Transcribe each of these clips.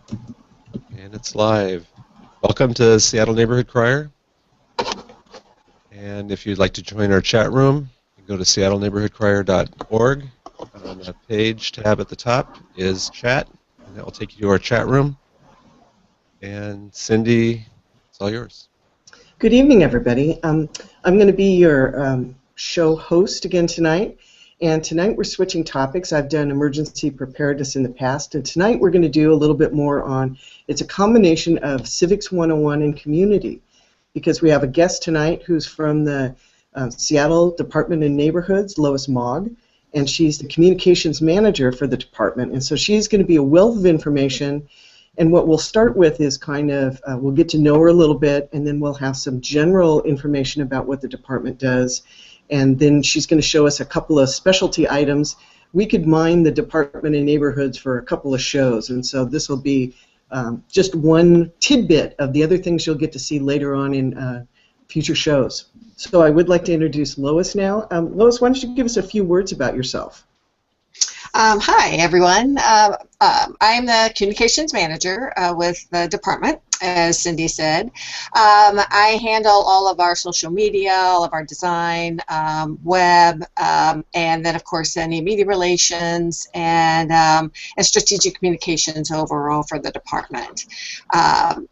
And it's live. Welcome to Seattle Neighborhood Crier. And if you'd like to join our chat room, you can go to seattleneighborhoodcrier.org. On the page tab at the top is chat, and that will take you to our chat room. And Cindy, it's all yours. Good evening, everybody. I'm going to be your show host again tonight. And tonight we're switching topics. I've done emergency preparedness in the past, and tonight we're going to do a little bit more on, it's a combination of Civics 101 and community, because we have a guest tonight who's from the Seattle Department of Neighborhoods, Lois Maag, and she's the communications manager for the department. And so she's going to be a wealth of information. And what we'll start with is kind of, we'll get to know her a little bit, and then we'll have some general information about what the department does. And then she's going to show us a couple of specialty items. We could mine the Department of Neighborhoods for a couple of shows, and so this will be just one tidbit of the other things you'll get to see later on in future shows. So I would like to introduce Lois now. Lois, why don't you give us a few words about yourself? Hi, everyone. I'm the communications manager with the department, as Cindy said. I handle all of our social media, all of our design, web, and then, of course, any media relations and strategic communications overall for the department.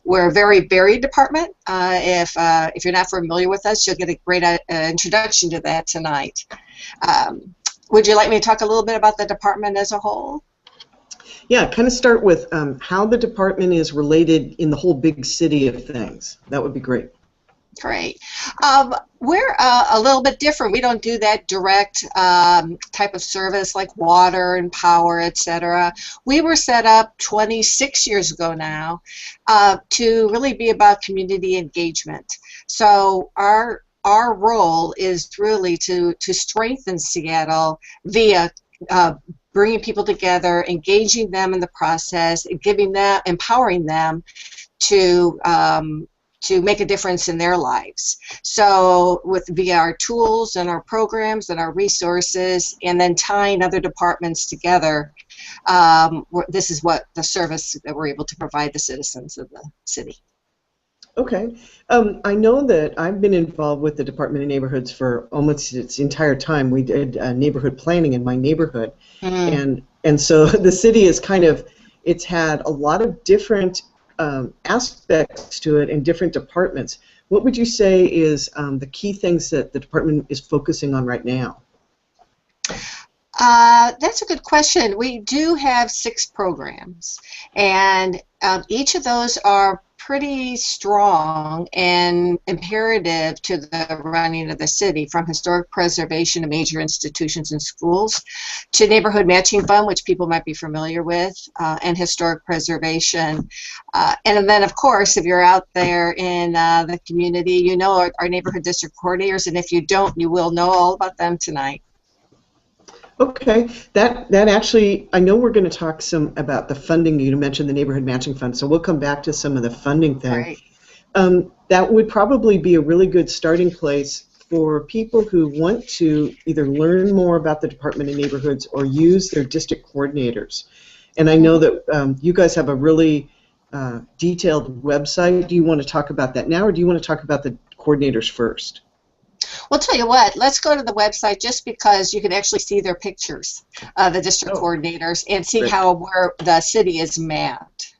We're a very varied department. If you're not familiar with us, you'll get a great introduction to that tonight. Would you like me to talk a little bit about the department as a whole? Yeah, kind of start with how the department is related in the whole big city of things. That would be great. Great. We're a little bit different. We don't do that direct type of service like water and power, etc. We were set up 26 years ago now to really be about community engagement. So our role is really to strengthen Seattle via bringing people together, engaging them in the process, empowering them to make a difference in their lives. So via our tools and our programs and our resources, and then tying other departments together, this is what the service that we're able to provide the citizens of the city. Okay. I know that I've been involved with the Department of Neighborhoods for almost its entire time. We did neighborhood planning in my neighborhood. And so the city is it's had a lot of different aspects to it and different departments. What would you say is the key things that the department is focusing on right now? That's a good question. We do have 6 programs, and each of those are pretty strong and imperative to the running of the city, from historic preservation of major institutions and schools to neighborhood matching fund, which people might be familiar with, and historic preservation. And then, of course, if you're out there in the community, you know our neighborhood district coordinators, and if you don't, you will know all about them tonight. Okay, that actually, I know we're going to talk some about the funding. You mentioned the neighborhood matching fund, so we'll come back to some of the funding thing. Right. That would probably be a really good starting place for people who want to either learn more about the Department of Neighborhoods or use their district coordinators. And I know that you guys have a really detailed website. Do you want to talk about that now, or do you want to talk about the coordinators first? Well, tell you what, let's go to the website just because you can actually see their pictures, the district coordinators, and see where the city is mapped.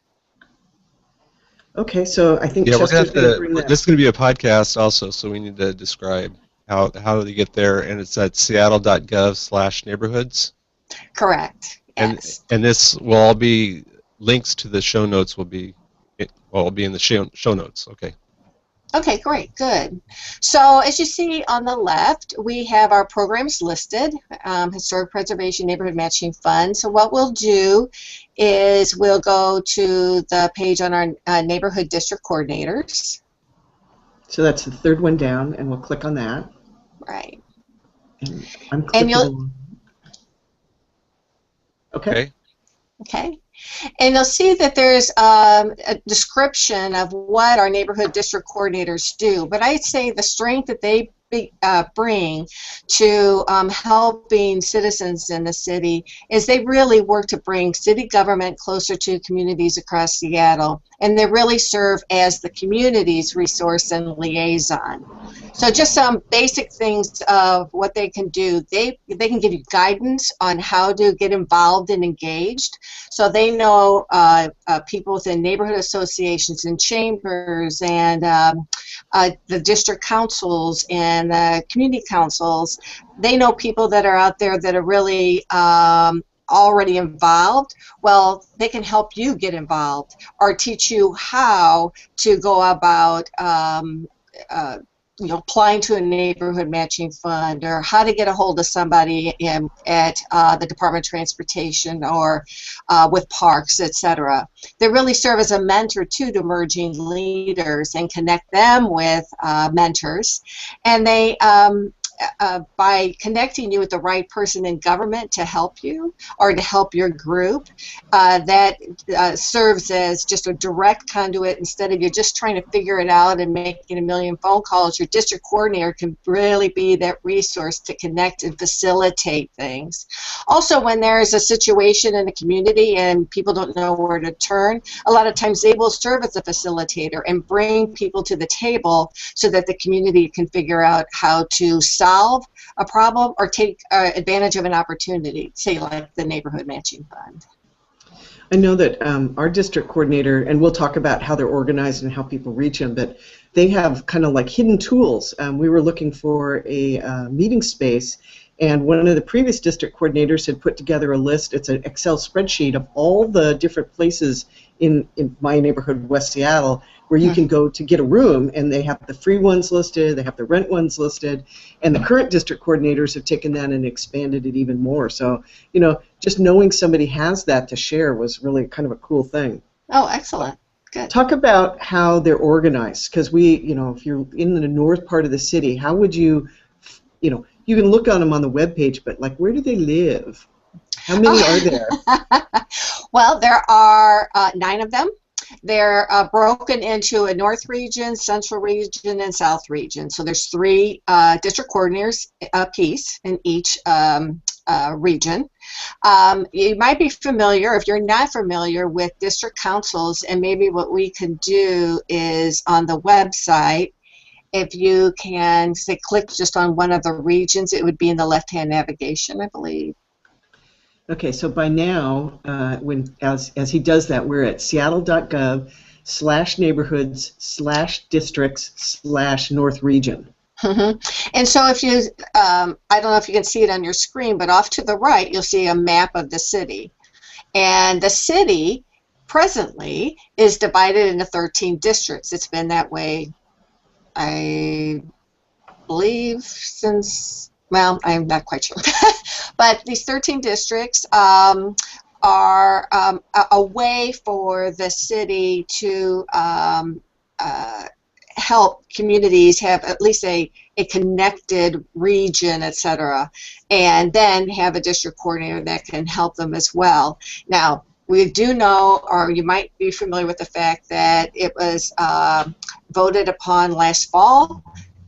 Okay, so I think this is going to be a podcast also, so we need to describe how they get there, and it's at seattle.gov/neighborhoods. Correct. Yes. And this will all be links to the show notes. Will be in the show notes. Okay. Okay, great, good. So as you see on the left, we have our programs listed, Historic Preservation Neighborhood Matching Fund. So what we'll do is we'll go to the page on our neighborhood district coordinators. So that's the third one down, and we'll click on that. Right. And I'm clicking. Okay. Okay. And you'll see that there's a description of what our neighborhood district coordinators do. But I'd say the strength that they bring to helping citizens in the city is they really work to bring city government closer to communities across Seattle, and they really serve as the community's resource and liaison. So just some basic things of what they can do. They can give you guidance on how to get involved and engaged. So they know people within neighborhood associations and chambers and the district councils and community councils. They know people that are out there that are really already involved. Well, they can help you get involved or teach you how to go about applying to a neighborhood matching fund, or how to get a hold of somebody at the Department of Transportation or with parks, etc. They really serve as a mentor too to emerging leaders and connect them with mentors. And they by connecting you with the right person in government to help you or to help your group, that serves as just a direct conduit. Instead of you just trying to figure it out and making a million phone calls, your district coordinator can really be that resource to connect and facilitate things. Also, when there's a situation in the community and people don't know where to turn, a lot of times they will serve as a facilitator and bring people to the table so that the community can figure out how to solve a problem or take advantage of an opportunity, say like the neighborhood matching fund. I know that our district coordinator, and we'll talk about how they're organized and how people reach them, but they have kind of like hidden tools. We were looking for a meeting space, and one of the previous district coordinators had put together a list. It's an Excel spreadsheet of all the different places in my neighborhood, West Seattle, where you can go to get a room, and they have the free ones listed, they have the rent ones listed, and the current district coordinators have taken that and expanded it even more. So, you know, just knowing somebody has that to share was really kind of a cool thing. Oh, excellent. Good. Talk about how they're organized, because if you're in the north part of the city, how would you, you can look on them on the webpage, but like, where do they live? How many are there? Well, there are 9 of them. They're broken into a north region, central region, and south region. So there's 3 district coordinators apiece in each region. You might be familiar, if you're not familiar, with district councils, and maybe what we can do is on the website, if you can say click just on one of the regions, it would be in the left-hand navigation, I believe. Okay, so by now, as he does that, we're at seattle.gov/neighborhoods/districts/North Region. And so if you, I don't know if you can see it on your screen, but off to the right, you'll see a map of the city. And the city presently is divided into 13 districts. It's been that way, I believe, since, well, I'm not quite sure. But these 13 districts are a way for the city to help communities have at least a connected region, etc., and then have a district coordinator that can help them as well. Now, we do know, or you might be familiar with the fact that it was voted upon last fall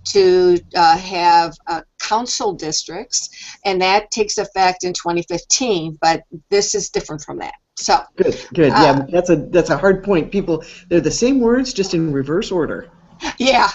to have council districts, and that takes effect in 2015, but this is different from that. So good. Yeah, that's a hard point. People, they're the same words, just in reverse order. Yeah,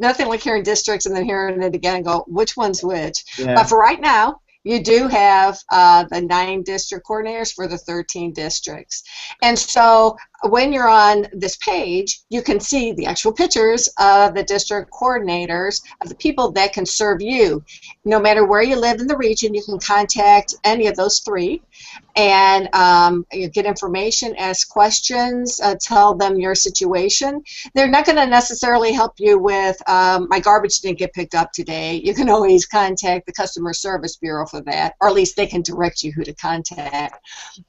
nothing like hearing districts and then hearing it again and go, which one's which? Yeah. But for right now, you do have the 9 district coordinators for the 13 districts. And so when you're on this page, you can see the actual pictures of the district coordinators, of the people that can serve you. No matter where you live in the region, you can contact any of those 3 and you get information, ask questions, tell them your situation. They're not going to necessarily help you with, my garbage didn't get picked up today. You can always contact the customer service bureau for that, or at least they can direct you who to contact.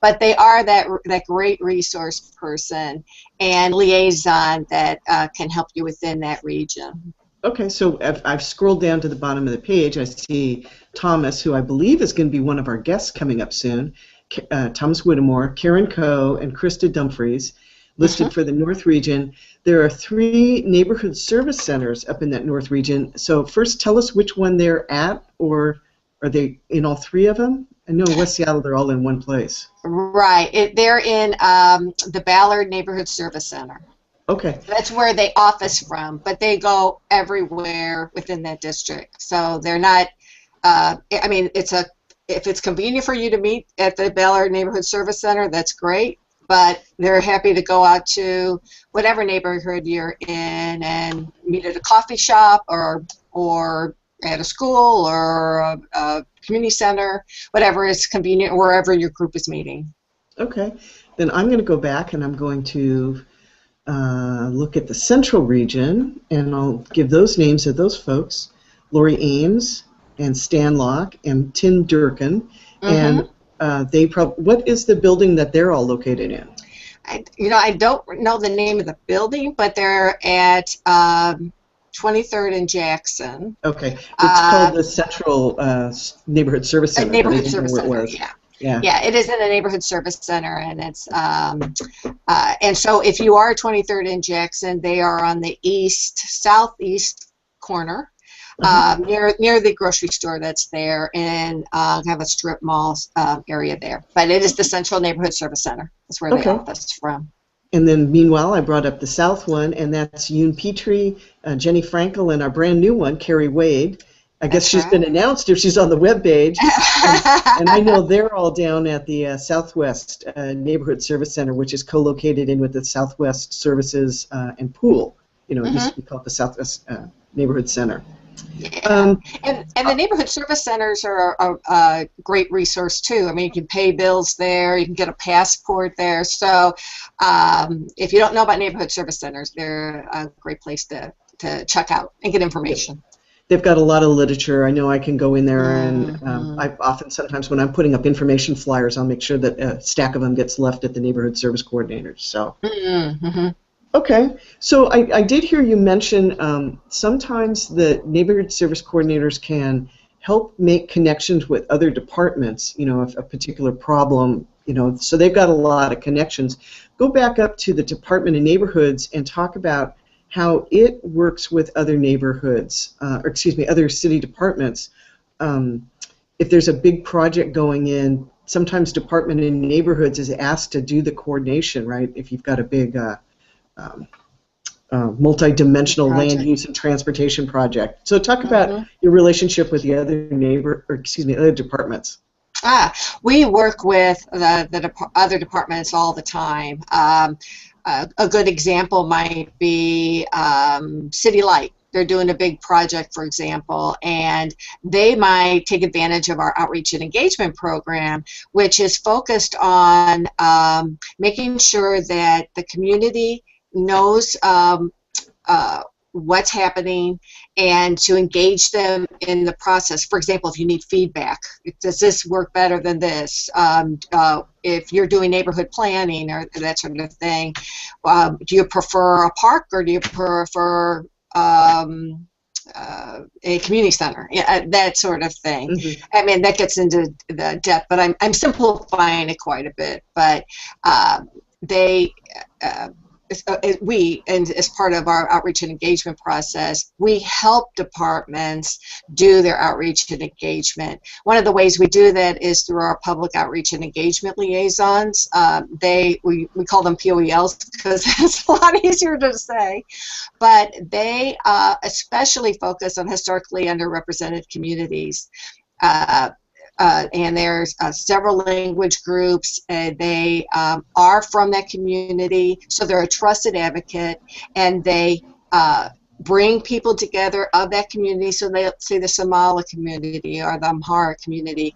But they are that great resource person and liaison that can help you within that region. Okay, so I've scrolled down to the bottom of the page. I see Thomas, who I believe is going to be one of our guests coming up soon, Thomas Whittemore, Karen Coe, and Krista Dumfries. listed for the North region. There are 3 neighborhood service centers up in that North region. So first, tell us which one they're at, or are they in all 3 of them? I know in West Seattle they're all in one place. Right. They're in the Ballard Neighborhood Service Center. Okay. That's where they office from, but they go everywhere within that district. So they're not. I mean, if it's convenient for you to meet at the Ballard Neighborhood Service Center, that's great. But they're happy to go out to whatever neighborhood you're in and meet at a coffee shop or at a school or a community center, whatever is convenient, wherever your group is meeting. Okay. Then I'm going to go back and I'm going to look at the Central region, and I'll give those names of those folks: Lori Ames and Stan Locke and Tim Durkin. And what is the building that they're all located in? I don't know the name of the building, but they're at 23rd and Jackson. Okay. It's called the Central Neighborhood Service Center. Neighborhood Service Center, yeah. Yeah, it is in a neighborhood service center, and it's and so if you are 23rd and Jackson, they are on the southeast corner, near the grocery store that's there, and have a strip mall area there. But it is the Central Neighborhood Service Center. That's where they office from. And then, meanwhile, I brought up the South one, and that's Yoon Petrie, Jenny Frankel, and our brand new one, Carrie Wade. I guess she's been announced, or she's on the webpage. And I know they're all down at the Southwest Neighborhood Service Center, which is co-located in with the Southwest Services and Pool. It used to be called the Southwest Neighborhood Center. Yeah. And the neighborhood service centers are a great resource too. I mean, you can pay bills there, you can get a passport there. So if you don't know about neighborhood service centers, they're a great place to check out and get information. They've got a lot of literature. I know I can go in there, and sometimes when I'm putting up information flyers, I'll make sure that a stack of them gets left at the neighborhood service coordinators. So. Okay, so I did hear you mention sometimes the neighborhood service coordinators can help make connections with other departments, if a particular problem, so they've got a lot of connections. Go back up to the Department of Neighborhoods and talk about how it works with other neighborhoods, other city departments. If there's a big project going in, sometimes Department of Neighborhoods is asked to do the coordination, right? If you've got a big multi-dimensional land use and transportation project. So talk about your relationship with the other other departments. We work with the other departments all the time. A good example might be City Light. They're doing a big project, for example, and they might take advantage of our outreach and engagement program, which is focused on making sure that the community knows what's happening and to engage them in the process. For example, if you need feedback, does this work better than this? If you're doing neighborhood planning or that sort of thing, do you prefer a park or do you prefer a community center? Yeah, that sort of thing. I mean, that gets into the depth, but I'm simplifying it quite a bit. But as part of our outreach and engagement process, we help departments do their outreach and engagement. One of the ways we do that is through our public outreach and engagement liaisons. We call them POELs because it's a lot easier to say, but they especially focus on historically underrepresented communities. And there's several language groups. They are from that community, so they're a trusted advocate, and they bring people together of that community. So they say the Somali community or the Amhara community,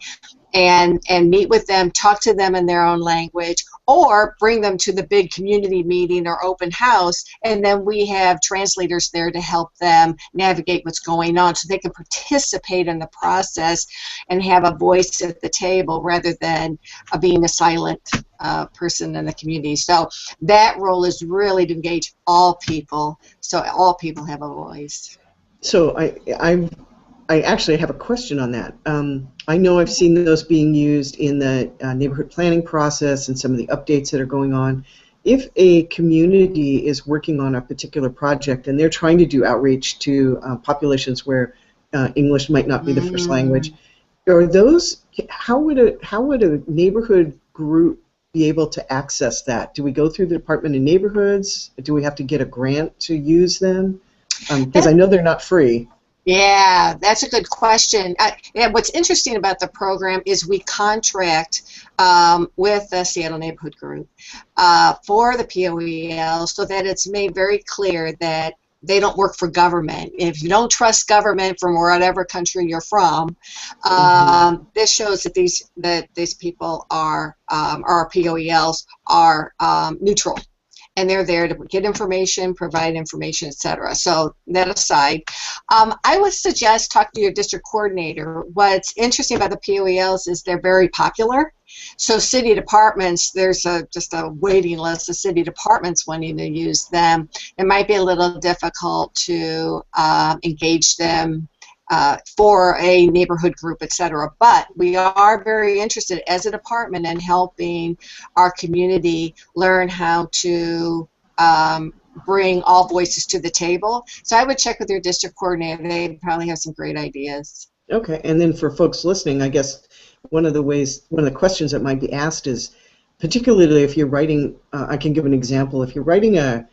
and meet with them, talk to them in their own language, or bring them to the big community meeting or open house, and then we have translators there to help them navigate what's going on so they can participate in the process and have a voice at the table rather than being a silent person in the community. So that role is really to engage all people so all people have a voice. So I actually have a question on that. I know I've seen those being used in the neighborhood planning process and some of the updates that are going on. if a community is working on a particular project and they're trying to do outreach to populations where English might not be the first language, are those, how would a neighborhood group be able to access that? Do we go through the Department of Neighborhoods? Do we have to get a grant to use them? Because I know they're not free. Yeah, that's a good question. And what's interesting about the program is we contract with the Seattle Neighborhood Group for the POEL, so that it's made very clear that they don't work for government. If you don't trust government from whatever country you're from, this shows that these people are, our POELs are neutral. And they're there to get information, provide information, etc. So that aside, I would suggest talk to your district coordinator. What's interesting about the POELs is they're very popular. So city departments, there's just a waiting list of city departments wanting to use them. It might be a little difficult to engage them for a neighborhood group, etc. But we are very interested as a department in helping our community learn how to bring all voices to the table. So I would check with your district coordinator. They probably have some great ideas. Okay, and then for folks listening, I guess one of the questions that might be asked is, particularly if you're writing, I can give an example, if you're writing a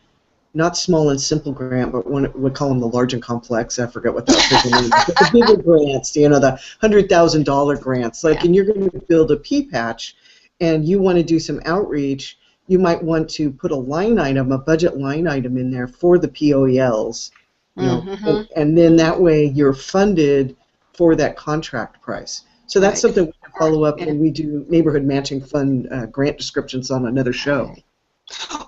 not small and simple grant, but one would call them the large and complex. I forget what that official name is. But the bigger grants, you know, the $100,000 grants. Like, and you're going to build a pea patch, and you want to do some outreach. You might want to put a line item, a budget line item in there for the POELs, you know, and then that way you're funded for that contract price. So that's something we can follow up when we do neighborhood matching fund grant descriptions on another show.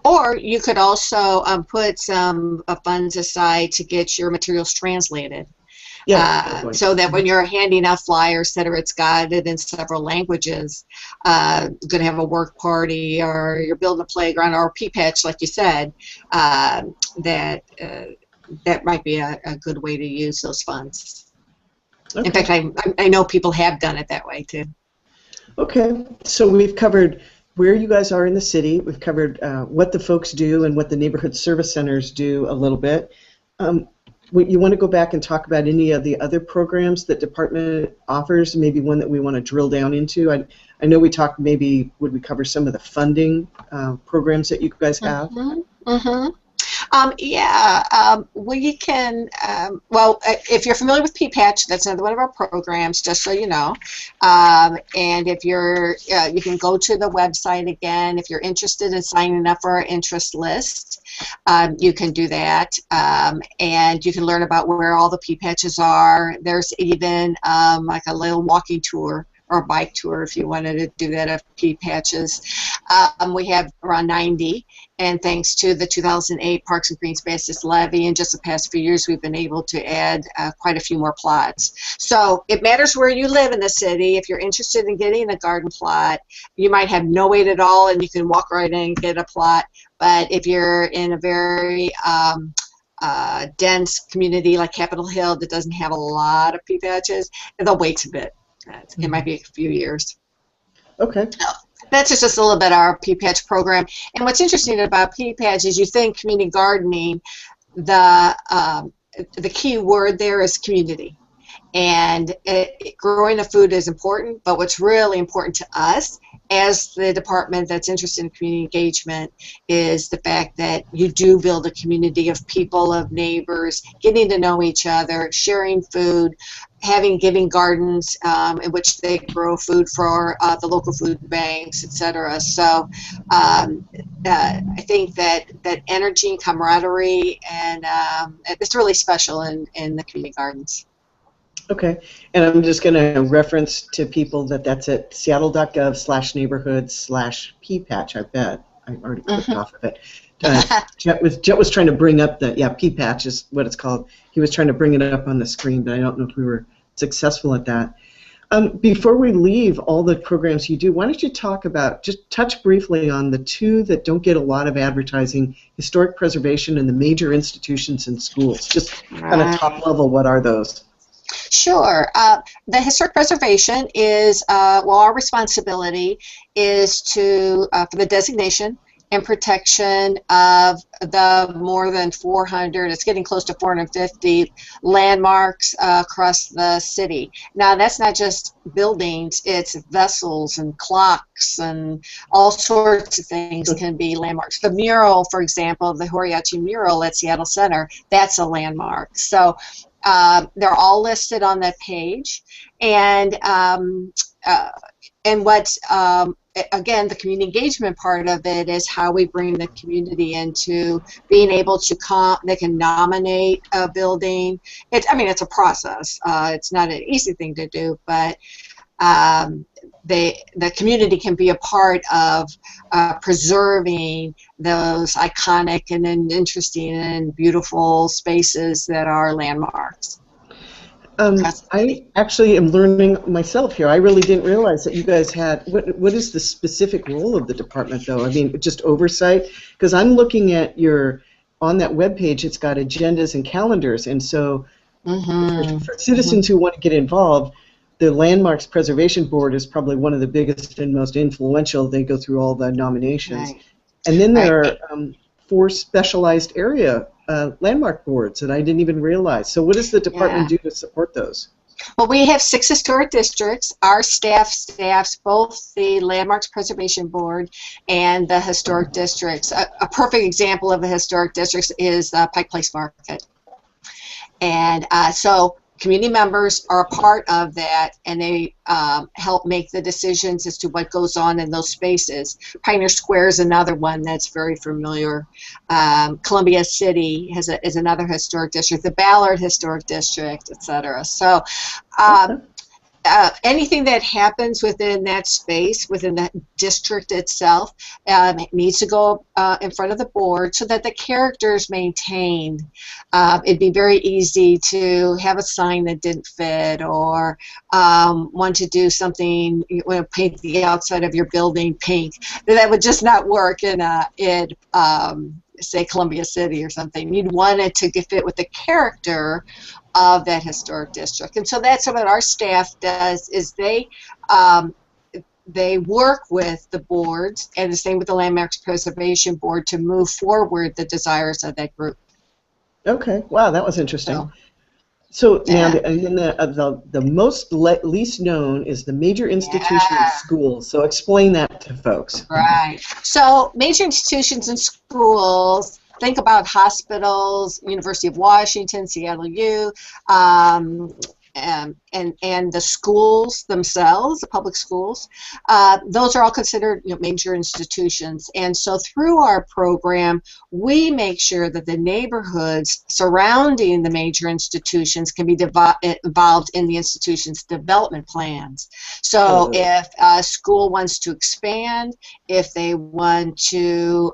Or you could also put some funds aside to get your materials translated. Yeah, so that when you're handing out flyers, etc., it's got it in several languages. Going to have a work party, or you're building a playground, or a pea patch, like you said. That might be a good way to use those funds. Okay. In fact, I know people have done it that way too. Okay, so we've covered where you guys are in the city. We've covered what the folks do and what the neighborhood service centers do a little bit. You want to go back and talk about any of the other programs that department offers, maybe one that we want to drill down into? I know we talked, maybe would we cover some of the funding programs that you guys have? We can, well, if you're familiar with P-Patch, that's another one of our programs, just so you know. And if you're, you can go to the website again. If you're interested in signing up for our interest list, you can do that. And you can learn about where all the P-Patches are. There's even like a little walking tour or a bike tour if you wanted to do that of P-Patches. We have around 90. And thanks to the 2008 Parks and Green Spaces levy, in just the past few years, we've been able to add quite a few more plots. So it matters where you live in the city. If you're interested in getting a garden plot, you might have no wait at all, and you can walk right in and get a plot. But if you're in a very dense community like Capitol Hill that doesn't have a lot of pea patches, they'll wait a bit. It might be a few years. Okay. That's just a little bit of our P-Patch program. And what's interesting about P-Patch is you think community gardening, the key word there is community. And growing the food is important, but what's really important to us as the department that's interested in community engagement is the fact that you do build a community of people, of neighbors, getting to know each other, sharing food, giving gardens in which they grow food for the local food banks, etc. So I think that energy and camaraderie, and it's really special in the community gardens. Okay, and I'm just going to reference to people that's at seattle.gov/neighborhood/P-Patch, I bet. I already clicked off of it. Jet was trying to bring up the, P-Patch is what it's called. He was trying to bring it up on the screen, but I don't know if we were successful at that. Before we leave all the programs you do, why don't you just touch briefly on the two that don't get a lot of advertising, historic preservation and the major institutions and schools. Just kind of top level, what are those? Sure. The historic preservation is, our responsibility is to, for the designation and protection of the more than 400, it's getting close to 450 landmarks across the city. Now, that's not just buildings, it's vessels and clocks and all sorts of things can be landmarks. The mural, for example, the Horiachi mural at Seattle Center, that's a landmark. So they're all listed on that page. And what, again, the community engagement part of it is how we bring the community into being able to they can nominate a building. I mean, it's a process. It's not an easy thing to do, but the community can be a part of preserving those iconic and interesting and beautiful spaces that are landmarks. I actually am learning myself here. I really didn't realize that you guys had, what is the specific role of the department, though? I mean, just oversight? Because I'm looking at on that webpage, it's got agendas and calendars, and so for citizens who want to get involved, the Landmarks Preservation Board is probably one of the biggest and most influential. They go through all the nominations. Right. And then there are 4 specialized area landmark boards that I didn't even realize. So what does the department do to support those? Well, we have 6 historic districts. Our staffs both the Landmarks Preservation Board and the historic districts. A perfect example of a historic district is Pike Place Market. And so community members are a part of that, and they help make the decisions as to what goes on in those spaces. Pioneer Square is another one that's very familiar. Columbia City is another historic district. The Ballard Historic District, etc. So anything that happens within that space, within that district itself, needs to go in front of the board so that the character is maintained. It'd be very easy to have a sign that didn't fit, or want to do something, you want to paint the outside of your building pink. That would just not work in say Columbia City or something. You'd want it to fit with the character of that historic district. And so that's what our staff does, is they work with the boards, and the same with the Landmarks Preservation Board, to move forward the desires of that group. Okay, wow, that was interesting. So now, the least known is the major institution in schools. So explain that to folks. Right. So major institutions in schools, think about hospitals, University of Washington, Seattle U, and the schools themselves, the public schools. Those are all considered major institutions. And so through our program, we make sure that the neighborhoods surrounding the major institutions can be involved in the institution's development plans. So if a school wants to expand, if they want to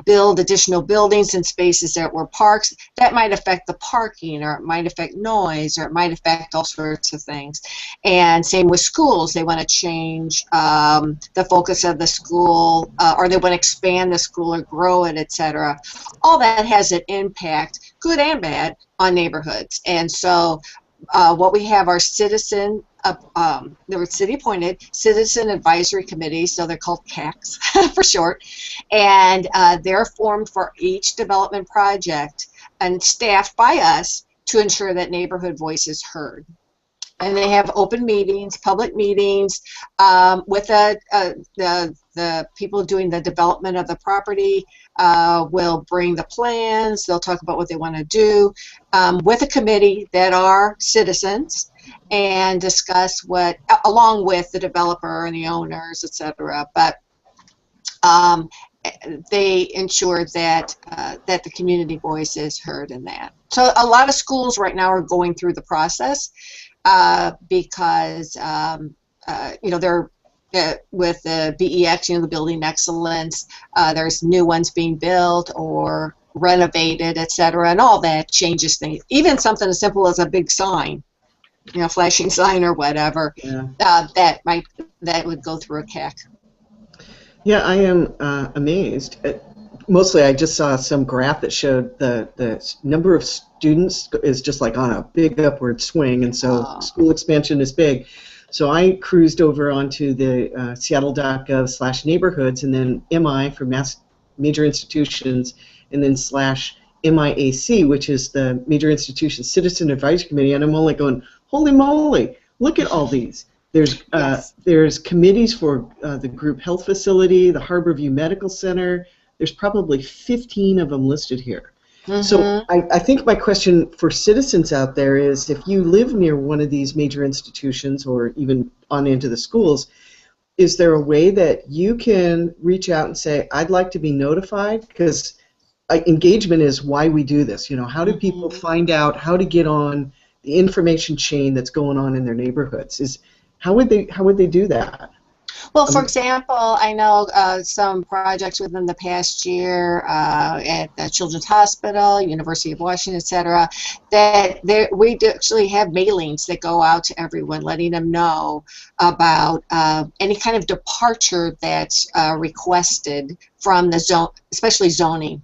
build additional buildings and spaces that were parks, that might affect the parking, or it might affect noise, or it might affect all sorts of things. And same with schools. They want to change the focus of the school, or they want to expand the school or grow it, etc. All that has an impact, good and bad, on neighborhoods. And so what we have are they were city-appointed citizen advisory committees, so they're called CACs for short, and they're formed for each development project and staffed by us to ensure that neighborhood voice is heard. And they have open meetings, public meetings, with the people doing the development of the property. Will bring the plans, they'll talk about what they want to do with a committee that are citizens, and discuss what, along with the developer and the owners, etc. But they ensure that that the community voice is heard in that. So a lot of schools right now are going through the process because they're with the BEX, the Building Excellence. There's new ones being built or renovated, etc., and all that changes things. Even something as simple as a big sign, flashing sign or whatever, that would go through a CAC. Yeah, I am amazed. Mostly, I just saw some graph that showed the number of students is just like on a big upward swing, and so school expansion is big. So I cruised over onto the seattle.gov/neighborhoods, and then MI for mass major institutions, and then /MIAC, which is the Major Institutions Citizen Advisory Committee, and I'm only going, holy moly, look at all these. Yes. There's committees for the group health facility, the Harborview Medical Center. There's probably 15 of them listed here. So I think my question for citizens out there is, if you live near one of these major institutions or even on into the schools, is there a way that you can reach out and say, I'd like to be notified? Because engagement is why we do this. You know, how do people find out how to get on the information chain that's going on in their neighborhoods? How would they do that? Well, for example, I know some projects within the past year at the Children's Hospital, University of Washington, etc., that we actually have mailings that go out to everyone, letting them know about any kind of departure that's requested from the zone, especially zoning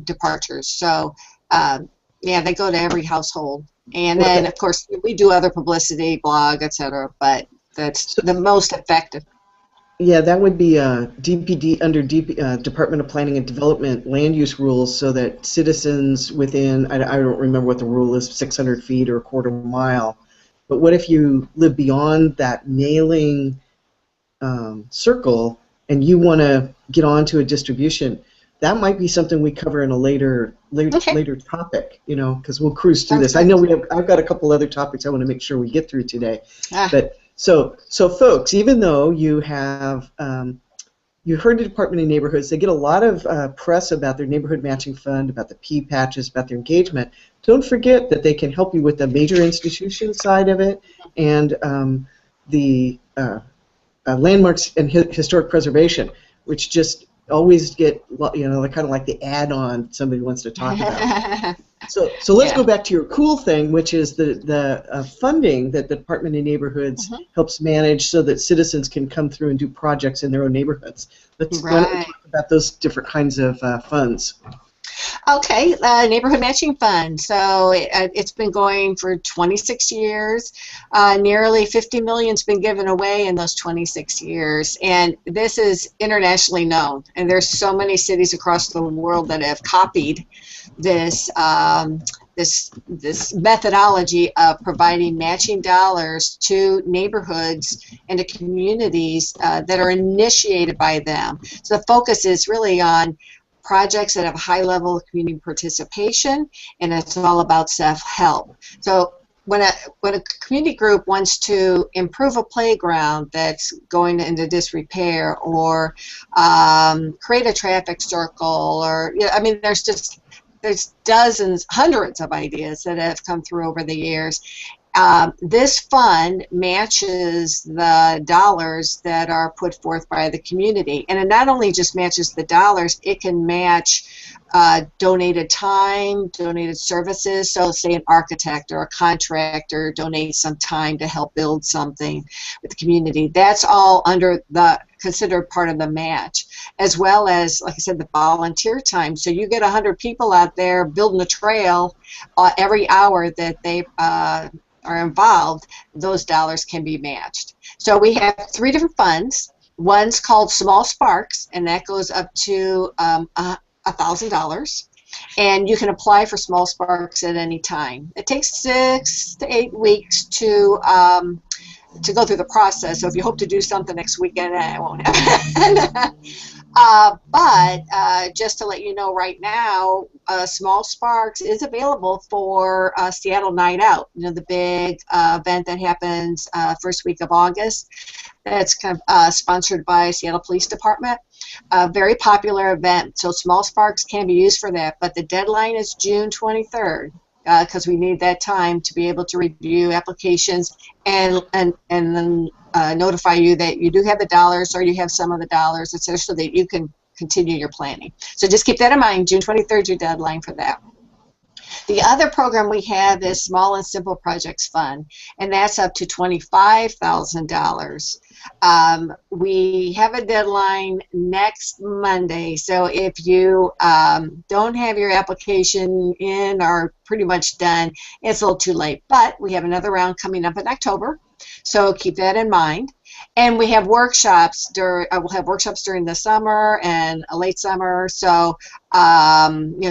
departures. So, yeah, they go to every household. And then, of course, we do other publicity, blog, etc., but that's the most effective. Yeah, that would be DPD under Department of Planning and Development land use rules, so that citizens within, I don't remember what the rule is, 600 feet or a quarter mile. But what if you live beyond that mailing circle and you want to get onto a distribution? That might be something we cover in a later topic, you know, because we'll cruise through this. I know I've got a couple other topics I want to make sure we get through today. But so folks, even though you have you heard the Department of Neighborhoods, they get a lot of press about their neighborhood matching fund, about the P patches, about their engagement. Don't forget that they can help you with the major institution side of it and the landmarks and historic preservation, which just always get, you know, kind of like the add-on somebody wants to talk about. So let's go back to your cool thing, which is the funding that the Department of Neighborhoods helps manage so that citizens can come through and do projects in their own neighborhoods. Let's talk about those different kinds of funds. Okay, Neighborhood Matching Fund. So it's been going for 26 years. Nearly 50 million's been given away in those 26 years, and this is internationally known. And there's so many cities across the world that have copied this this methodology of providing matching dollars to neighborhoods and to communities that are initiated by them. So the focus is really on projects that have a high level of community participation, and it's all about self-help. So when a community group wants to improve a playground that's going into disrepair, or create a traffic circle, or I mean, there's dozens, hundreds of ideas that have come through over the years. This fund matches the dollars that are put forth by the community. And it not only just matches the dollars, it can match donated time, donated services. So say an architect or a contractor donates some time to help build something with the community. That's all under the considered part of the match, as well as, like I said, the volunteer time. So you get 100 people out there building a trail every hour that they are involved, those dollars can be matched. So we have 3 different funds. One's called Small Sparks, and that goes up to $1,000. And you can apply for Small Sparks at any time. It takes 6 to 8 weeks to go through the process. So if you hope to do something next weekend, it won't happen. But just to let you know right now, Small Sparks is available for Seattle Night Out, you know, the big event that happens first week of August. That's kind of sponsored by Seattle Police Department. A very popular event, so Small Sparks can be used for that, but the deadline is June 23rd. Because we need that time to be able to review applications and then notify you that you do have the dollars, or you have some of the dollars, etc., so that you can continue your planning. So just keep that in mind. June 23rd is your deadline for that. The other program we have is Small and Simple Projects Fund, and that's up to $25,000. We have a deadline next Monday, so if you don't have your application in or pretty much done, it's a little too late. But we have another round coming up in October. So keep that in mind. And we have workshops we'll have workshops during the summer and a late summer. So,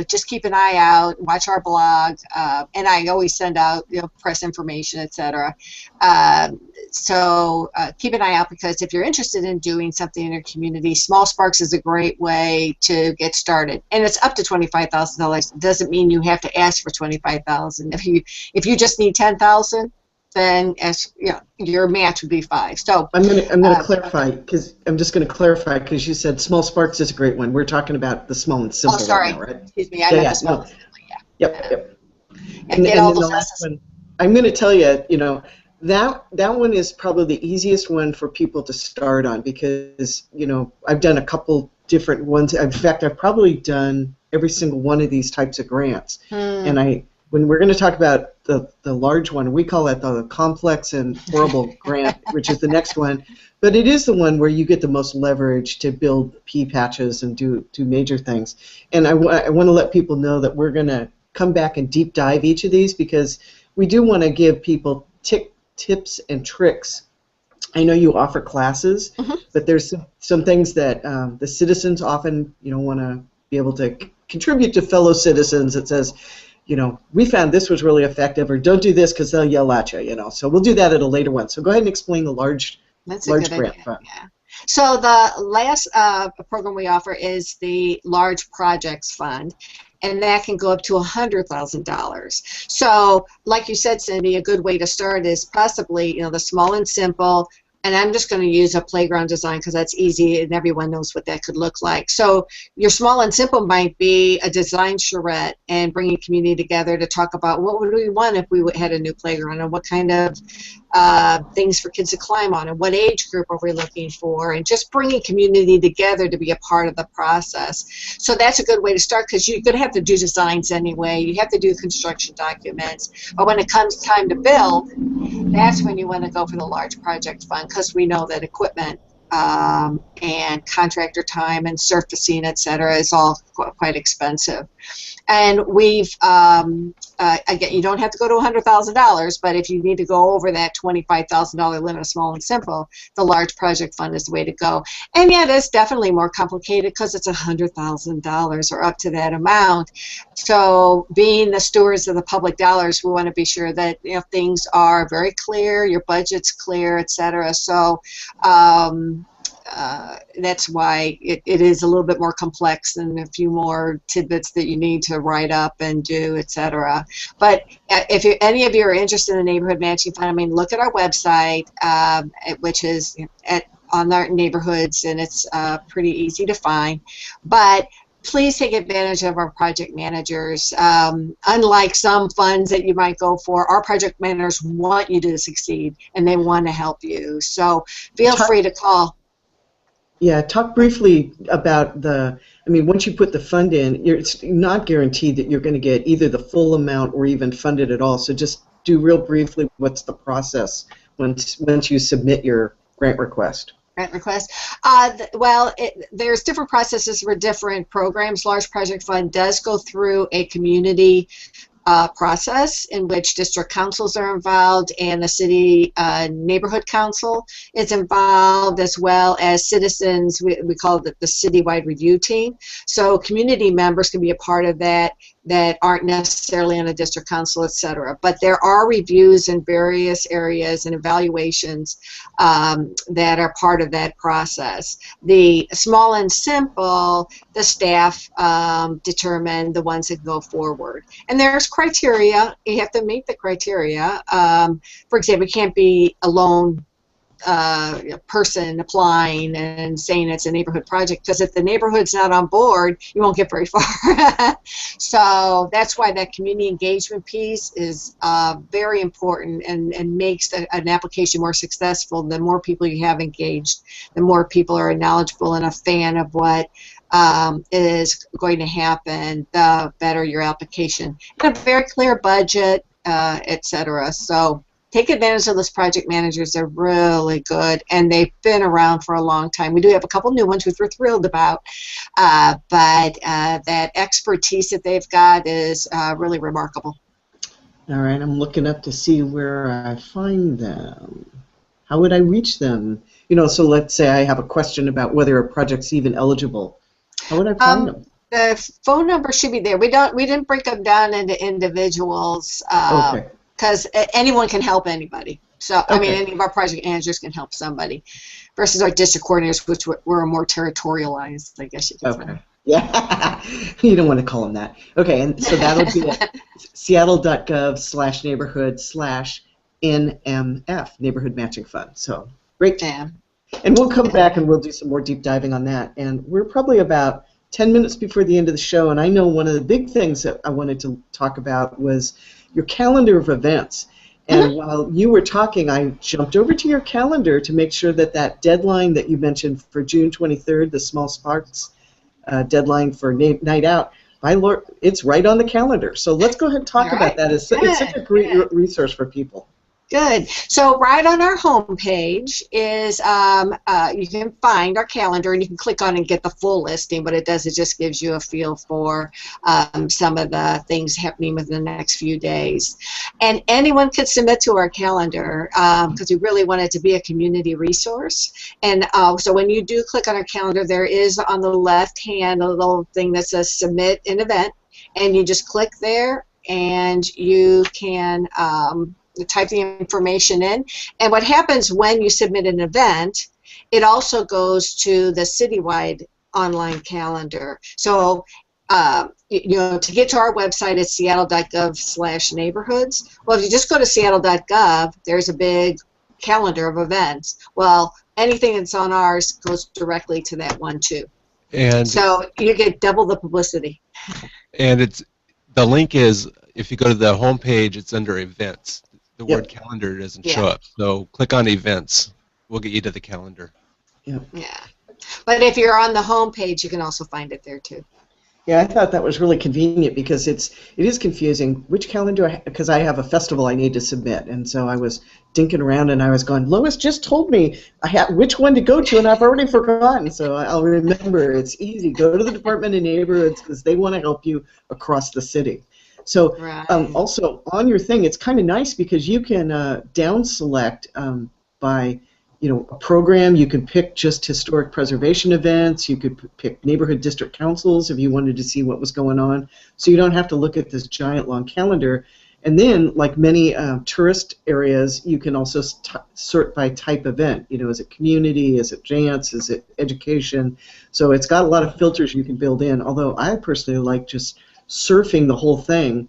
just keep an eye out, watch our blog, and I always send out, press information, etc. So keep an eye out, because if you're interested in doing something in your community, Small Sparks is a great way to get started. And it's up to $25,000. It doesn't mean you have to ask for $25,000. If you just need $10,000, then your match would be $5,000. So I'm gonna clarify, because I'm just gonna clarify, because you said Small Sparks is a great one. We're talking about the small and simple sorry. right now, right? Excuse me. I meant the small and simple. Yeah. Yep. And then the last one, I'm going to tell you, that one is probably the easiest one for people to start on, because, I've done a couple different ones. In fact, I've probably done every single one of these types of grants. And when we're going to talk about the large one, we call it the complex and horrible grant, which is the next one. But it is the one where you get the most leverage to build pea patches and do major things. And I want to let people know that we're going to come back and deep dive each of these, because we do want to give people tips and tricks. I know you offer classes, but there's some things that the citizens often want to be able to contribute to fellow citizens. That says, we found this was really effective, or don't do this because they'll yell at you. So we'll do that at a later one. So go ahead and explain the large grant fund. Yeah. So the last program we offer is the Large Projects Fund, and that can go up to $100,000. So, like you said, Cindy, a good way to start is possibly, the small and simple. And I'm just going to use a playground design because that's easy and everyone knows what that could look like. So your small and simple might be a design charrette and bringing community together to talk about what would we want if we had a new playground, and what kind of things for kids to climb on, and what age group are we looking for, and just bringing community together to be a part of the process. So that's a good way to start, because you're going to have to do designs anyway. You have to do construction documents. But when it comes time to build, that's when you want to go for the Large Project Fund, because we know that equipment and contractor time and surfacing, etc., is all quite expensive. And we've, again, you don't have to go to $100,000, but if you need to go over that $25,000 limit of small and simple, the Large Project Fund is the way to go. And yet it's definitely more complicated because it's $100,000 or up to that amount. So being the stewards of the public dollars, we want to be sure that things are very clear, your budget's clear, etc. So that's why it is a little bit more complex, and a few more tidbits that you need to write up and do, etc. But if any of you are interested in the Neighborhood Matching Fund, look at our website, which is on our neighborhoods, and it's pretty easy to find. But please take advantage of our project managers. Unlike some funds that you might go for, our project managers want you to succeed, and they want to help you. So feel free to call. Yeah, talk briefly about once you put the fund in, it's not guaranteed that you're going to get either the full amount or even fund it at all. So just do real briefly, what's the process once you submit your grant request? Grant request? There's different processes for different programs. Large Project Fund does go through a community process in which district councils are involved, and the city neighborhood council is involved, as well as citizens. We call it the citywide review team. So community members can be a part of that aren't necessarily on a district council, etc. But there are reviews in various areas and evaluations that are part of that process. The small and simple, the staff determine the ones that go forward. And there's criteria. You have to meet the criteria. For example, you can't be a lone person applying and saying it's a neighborhood project, because if the neighborhood's not on board, you won't get very far. So that's why that community engagement piece is very important, and makes an application more successful. The more people you have engaged, the more people are knowledgeable and a fan of what is going to happen, the better your application. And a very clear budget, etc. So take advantage of those project managers. They're really good, and they've been around for a long time. We do have a couple new ones which we're thrilled about, but that expertise that they've got is really remarkable. All right, I'm looking up to see where I find them. How would I reach them? So let's say I have a question about whether a project's even eligible. How would I find them? The phone number should be there. We didn't break them down into individuals Okay. because anyone can help anybody. So I mean, Okay. any of our project managers can help somebody, versus our district coordinators, which were more territorialized, I guess you could Okay. say. Yeah. You don't want to call them that. Okay, and so that'll be at seattle.gov/neighborhood/NMF, Neighborhood Matching Fund. So great. Yeah. And we'll come back and we'll do some more deep diving on that. And we're probably about 10 minutes before the end of the show, and I know one of the big things that I wanted to talk about was your calendar of events. And while you were talking, I jumped over to your calendar to make sure that that deadline that you mentioned for June 23rd, the Small Sparks deadline for Night Out, my Lord, it's right on the calendar. So let's go ahead and talk about that. It's such a great resource for people. Good. So right on our homepage is you can find our calendar, and you can click on it and get the full listing. What it does, it just gives you a feel for some of the things happening within the next few days. And anyone could submit to our calendar because we really want it to be a community resource. And so when you do click on our calendar, there is on the left hand a little thing that says submit an event, and you just click there and you can type the information in. And what happens when you submit an event, it also goes to the citywide online calendar. So to get to our website, it's seattle.gov/neighborhoods. Well, if you just go to seattle.gov, there's a big calendar of events. Well, anything that's on ours goes directly to that one too. And so you get double the publicity. And the link is, if you go to the home page, it's under events. The word calendar doesn't show up. So click on events. We'll get you to the calendar. Yeah. But if you're on the home page, you can also find it there too. Yeah, I thought that was really convenient because it is confusing. Which calendar? Because I have a festival I need to submit, and so I was dinking around and I was going, Lois just told me which one to go to, and I've already forgotten. So I'll remember. It's easy. Go to the Department of Neighborhoods because they want to help you across the city. So also on your thing, it's kind of nice because you can down select by a program. You can pick just historic preservation events. You could pick neighborhood district councils if you wanted to see what was going on. So you don't have to look at this giant long calendar. And then, like many tourist areas, you can also sort by type event. Is it community? Is it dance? Is it education? So it's got a lot of filters you can build in. Although I personally like just surfing the whole thing.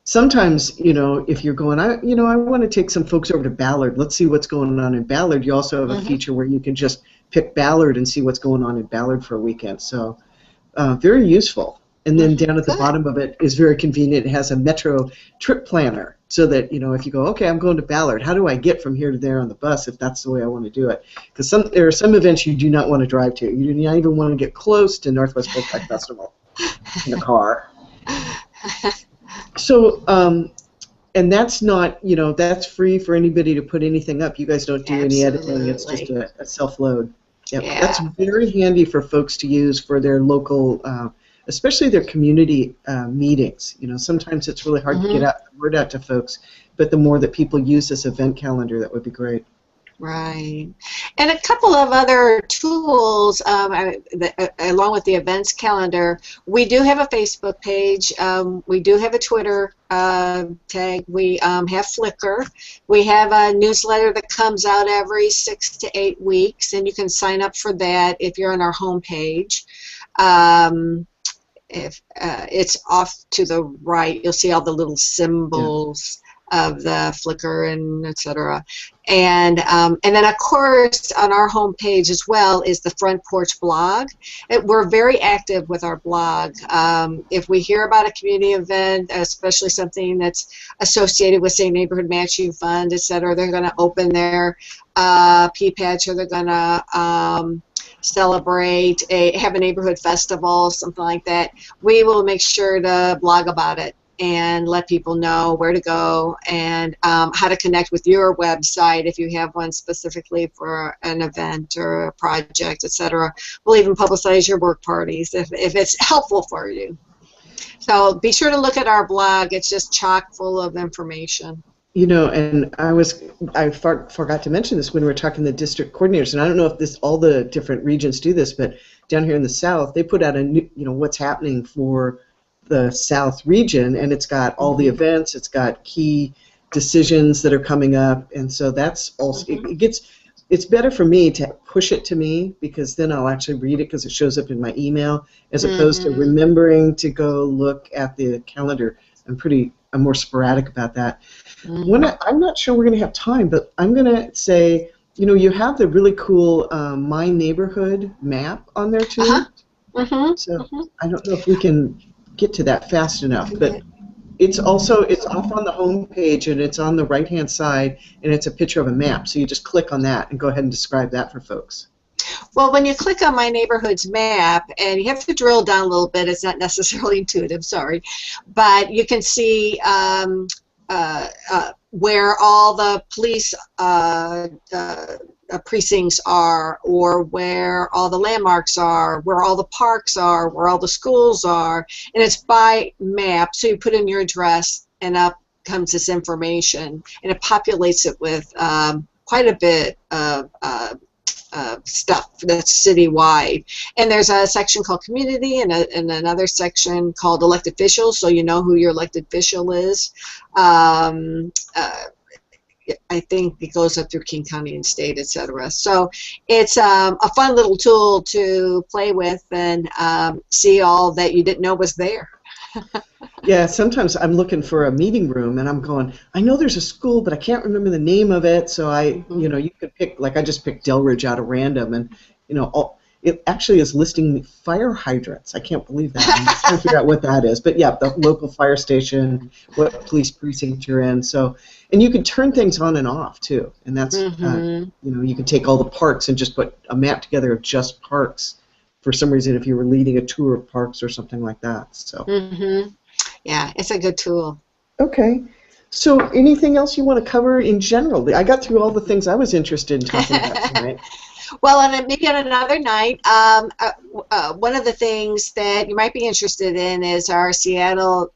Sometimes, if you're going, I want to take some folks over to Ballard. Let's see what's going on in Ballard. You also have a feature where you can just pick Ballard and see what's going on in Ballard for a weekend. So very useful. And then down at the bottom of it is very convenient. It has a Metro trip planner so that, if you go, okay, I'm going to Ballard, how do I get from here to there on the bus if that's the way I want to do it? Because there are some events you do not want to drive to. You do not even want to get close to Northwest Folklife Festival in a car. So, and that's not, that's free for anybody to put anything up. You guys don't do any editing. It's just a self-load. Yep. Yeah. That's very handy for folks to use for their local, especially their community meetings. Sometimes it's really hard to get the word out to folks, but the more that people use this event calendar, that would be great. Right. And a couple of other tools, along with the events calendar, we do have a Facebook page. We do have a Twitter tag. We have Flickr. We have a newsletter that comes out every 6 to 8 weeks, and you can sign up for that if you're on our homepage. If it's off to the right, you'll see all the little symbols of the Flickr and etc. And then of course on our homepage as well is the Front Porch blog. We're very active with our blog. If we hear about a community event, especially something that's associated with, say, Neighborhood Matching Fund, etc., they're going to open their P-patch, or they're going to celebrate, have a neighborhood festival, something like that. We will make sure to blog about it and let people know where to go and how to connect with your website if you have one specifically for an event or a project, etc. We'll even publicize your work parties if it's helpful for you. So be sure to look at our blog. It's just chock full of information. You know, and I forgot to mention this when we were talking to the district coordinators, and I don't know if all the different regions do this, but down here in the South, they put out a new, what's happening for the South region, and it's got all the events, it's got key decisions that are coming up, and so that's also it's better for me to push it to me because then I'll actually read it because it shows up in my email as opposed to remembering to go look at the calendar. I'm more sporadic about that. I'm not sure we're going to have time, but I'm going to say, you have the really cool My Neighborhood map on there too. So I don't know if we can get to that fast enough, but it's off on the home page and it's on the right-hand side and it's a picture of a map. So you just click on that and go ahead and describe that for folks. Well, when you click on My Neighborhood's map, and you have to drill down a little bit, it's not necessarily intuitive, sorry, but you can see where all the police precincts are, or where all the landmarks are, where all the parks are, where all the schools are, and it's by map, so you put in your address, and up comes this information, and it populates it with quite a bit of stuff that's citywide. And there's a section called community and another section called elected officials, so you know who your elected official is. I think it goes up through King County and state, etc. So it's a fun little tool to play with and see all that you didn't know was there. Yeah, sometimes I'm looking for a meeting room and I'm going, I know there's a school, but I can't remember the name of it. So you could pick, like I just picked Delridge out of random, and it actually is listing fire hydrants. I can't believe that. I'm trying to figure out what that is. But yeah, the local fire station, what police precinct you're in. So, and you can turn things on and off too. And that's, you can take all the parks and just put a map together of just parks for some reason if you were leading a tour of parks or something like that. So. Yeah, it's a good tool. Okay. So anything else you want to cover in general? I got through all the things I was interested in talking about tonight. Well, and maybe on another night, one of the things that you might be interested in is our Seattle,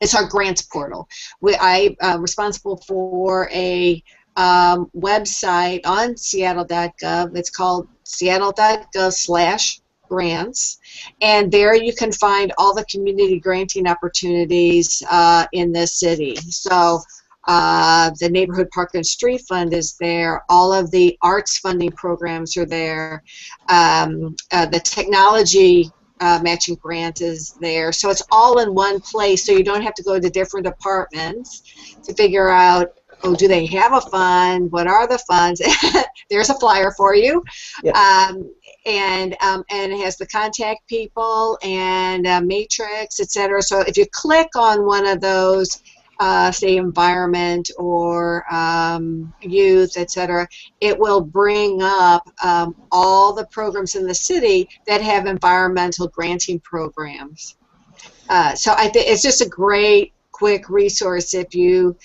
it's our grants portal. I'm responsible for a website on seattle.gov. It's called seattle.gov/grants, and there you can find all the community granting opportunities in this city. So the Neighborhood Park and Street Fund is there. All of the arts funding programs are there. The technology matching grant is there. So it's all in one place, so you don't have to go to different departments to figure out, oh, do they have a fund? What are the funds? There's a flyer for you. Yep. And it has the contact people and matrix, etc. So if you click on one of those, say environment or youth, etc., it will bring up all the programs in the city that have environmental granting programs. So I think it's just a great, quick resource if you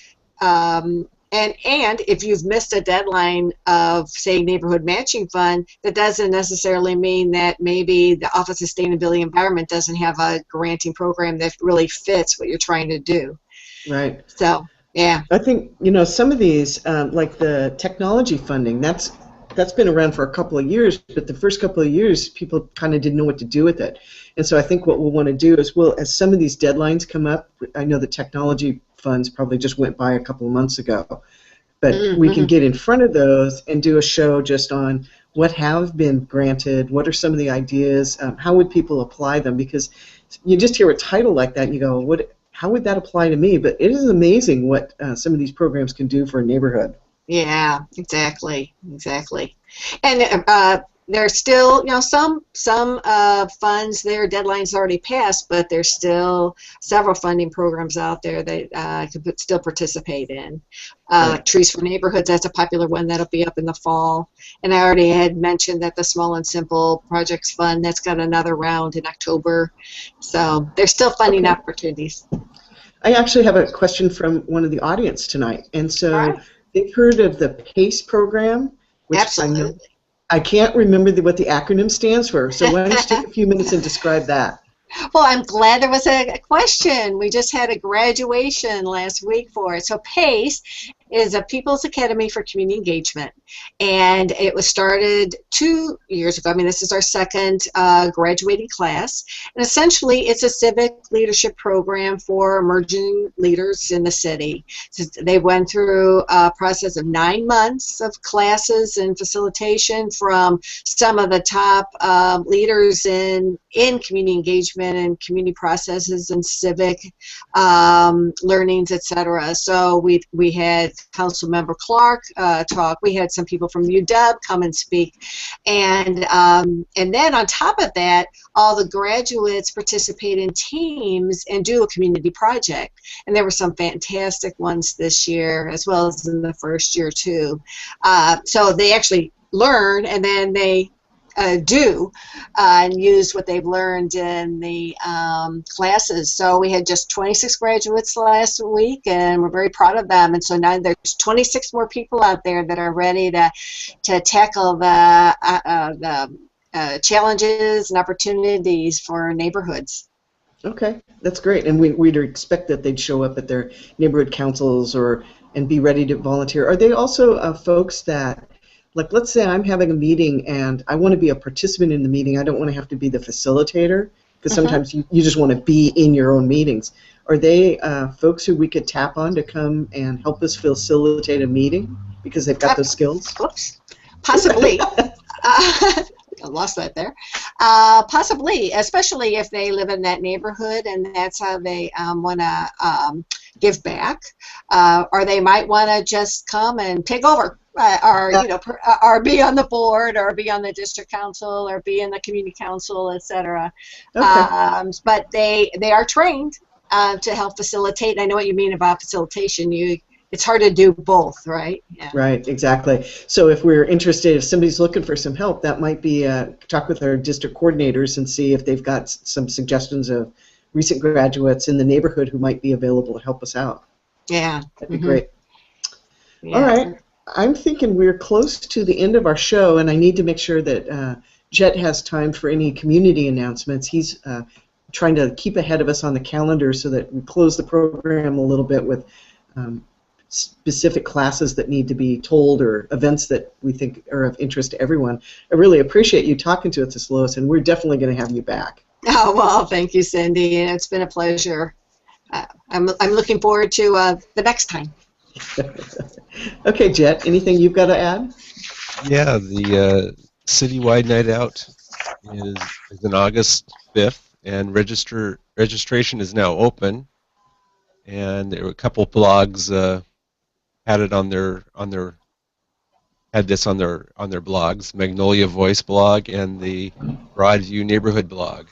and if you've missed a deadline of, say, Neighborhood Matching Fund, that doesn't necessarily mean that maybe the Office of Sustainability Environment doesn't have a granting program that really fits what you're trying to do. Right. So, yeah. I think, some of these, like the technology funding, that's been around for a couple of years, but the first couple of years, people kind of didn't know what to do with it. And so I think what we'll want to do is, as some of these deadlines come up, I know the technology funds probably just went by a couple of months ago, but we can get in front of those and do a show just on what have been granted, what are some of the ideas, how would people apply them, because you just hear a title like that and you go, how would that apply to me? But it is amazing what some of these programs can do for a neighborhood. Yeah, exactly. And there's still, some funds, their deadline's already passed, but there's still several funding programs out there that could still participate in. Right. Trees for Neighborhoods, that's a popular one that'll be up in the fall. And I already had mentioned that the Small and Simple Projects Fund, that's got another round in October. So there's still funding opportunities. I actually have a question from one of the audience tonight. And so they've heard of the PACE program, which Absolutely. I can't remember what the acronym stands for. So why don't you take a few minutes and describe that? Well, I'm glad there was a question. We just had a graduation last week for it. So PACE is a People's Academy for Community Engagement, and it was started 2 years ago. I mean, this is our second graduating class, and essentially it's a civic leadership program for emerging leaders in the city. So they went through a process of 9 months of classes and facilitation from some of the top leaders in community engagement and community processes and civic learnings, etc. So we had Councilmember Clark talk. We had some people from UW come and speak, and then on top of that, all the graduates participate in teams and do a community project. And there were some fantastic ones this year, as well as in the first year too. So they actually learn, and then they do and use what they've learned in the classes. So we had just 26 graduates last week, and we're very proud of them. And so now there's 26 more people out there that are ready to tackle the challenges and opportunities for neighborhoods. Okay, that's great. And we'd expect that they'd show up at their neighborhood councils and be ready to volunteer. Are they also folks that, like, let's say I'm having a meeting and I want to be a participant in the meeting. I don't want to have to be the facilitator, because sometimes you just want to be in your own meetings. Are they folks who we could tap on to come and help us facilitate a meeting because they've got those skills? Whoops. Possibly. I lost that there. Possibly, especially if they live in that neighborhood and that's how they want to give back, or they might want to just come and take over, or or be on the board, or be on the district council, or be in the community council, etc. Okay. But they are trained to help facilitate. And I know what you mean about facilitation. It's hard to do both, right? Yeah. Right, exactly. So if we're interested, if somebody's looking for some help, that might be talk with our district coordinators and see if they've got some suggestions of recent graduates in the neighborhood who might be available to help us out. Yeah. That'd be great. Yeah. All right. I'm thinking we're close to the end of our show, and I need to make sure that Jet has time for any community announcements. He's trying to keep ahead of us on the calendar so that we close the program a little bit with specific classes that need to be told or events that we think are of interest to everyone. I really appreciate you talking to us, Lois, and we're definitely going to have you back. Oh, well, thank you, Cindy. It's been a pleasure. I'm looking forward to the next time. Okay, Jet, anything you've got to add? Yeah, the citywide night out is on August 5th, and registration is now open. And there were a couple blogs had it on their blogs, Magnolia Voice blog and the Broadview Neighborhood blog.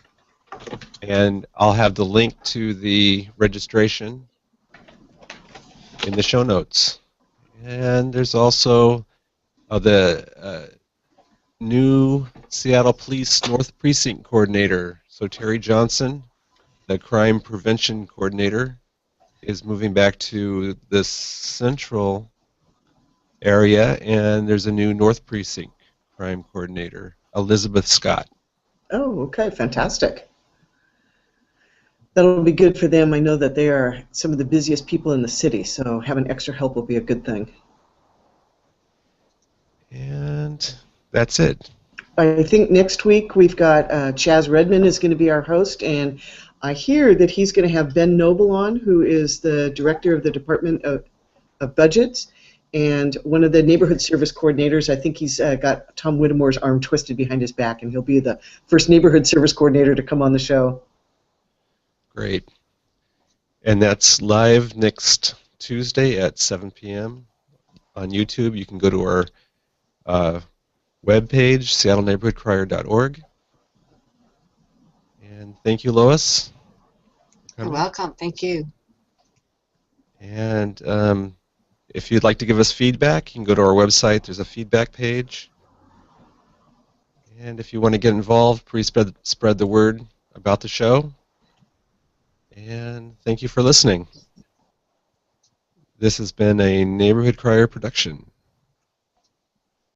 And I'll have the link to the registration in the show notes. And there's also the new Seattle Police North Precinct Coordinator. So Terry Johnson, the Crime Prevention Coordinator, is moving back to the central area, and there's a new North Precinct Crime Coordinator, Elizabeth Scott. Oh, okay, fantastic. That'll be good for them. I know that they are some of the busiest people in the city, so having extra help will be a good thing. And that's it. I think next week we've got Chaz Redmond is going to be our host, and I hear that he's going to have Ben Noble on, who is the director of the Department of Budgets and one of the neighborhood service coordinators. I think he's got Tom Whittemore's arm twisted behind his back, and he'll be the first neighborhood service coordinator to come on the show. Great. And that's live next Tuesday at 7 p.m. on YouTube. You can go to our webpage, seattleneighborhoodcrier.org. And thank you, Lois. You're welcome. Thank you. And if you'd like to give us feedback, you can go to our website. There's a feedback page. And if you want to get involved, please spread the word about the show. And thank you for listening. This has been a Neighborhood Crier production.